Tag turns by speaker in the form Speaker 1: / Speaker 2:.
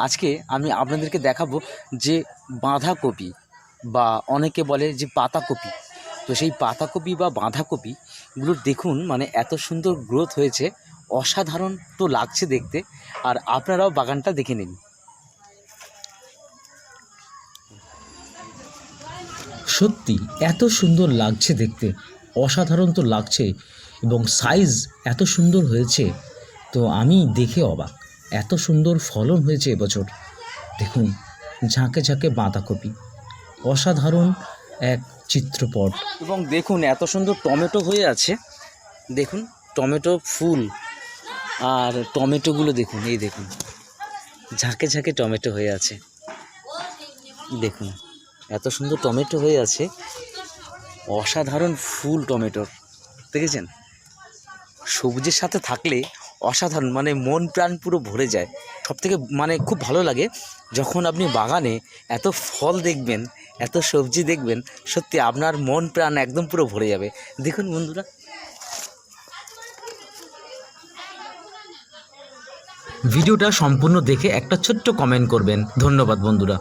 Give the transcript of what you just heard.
Speaker 1: আজকে আমি আপনাদেরকে দেখাবো যে বাঁধাকপি বা অনেকে বলে যে পাতাকপি। তো সেই পাতাকপি বা বাঁধাকপিগুলোর দেখুন মানে এত সুন্দর গ্রোথ হয়েছে, অসাধারণ তো লাগছে দেখতে। আর আপনারাও বাগানটা দেখে নিন।
Speaker 2: সত্যি এত সুন্দর লাগছে দেখতে, অসাধারণ তো লাগছে এবং সাইজ এত সুন্দর হয়েছে, তো আমি দেখে অবাক। এত সুন্দর ফলন হয়েছে এবছর। দেখুন ঝাঁকে ঝাঁকে বাঁধাকপি, অসাধারণ এক চিত্রপট।
Speaker 1: এবং দেখুন এত সুন্দর টমেটো হয়ে আছে, দেখুন টমেটো ফুল। আর টমেটোগুলো দেখুন, এই দেখুন ঝাঁকে ঝাঁকে টমেটো হয়ে আছে। দেখুন এত সুন্দর টমেটো হয়ে আছে, অসাধারণ ফুল টমেটোর, দেখেছেন? সবজির সাথে থাকলে অসাধারণ, মানে মন প্রাণ পুরো ভরে যায়। সবথেকে মানে খুব ভালো লাগে যখন আপনি বাগানে এত ফল দেখবেন, এত সবজি দেখবেন, সত্যি আপনার মন প্রাণ একদম পুরো ভরে যাবে। দেখুন বন্ধুরা,
Speaker 2: ভিডিওটা সম্পূর্ণ দেখে একটা ছোট্ট কমেন্ট করবেন। ধন্যবাদ বন্ধুরা।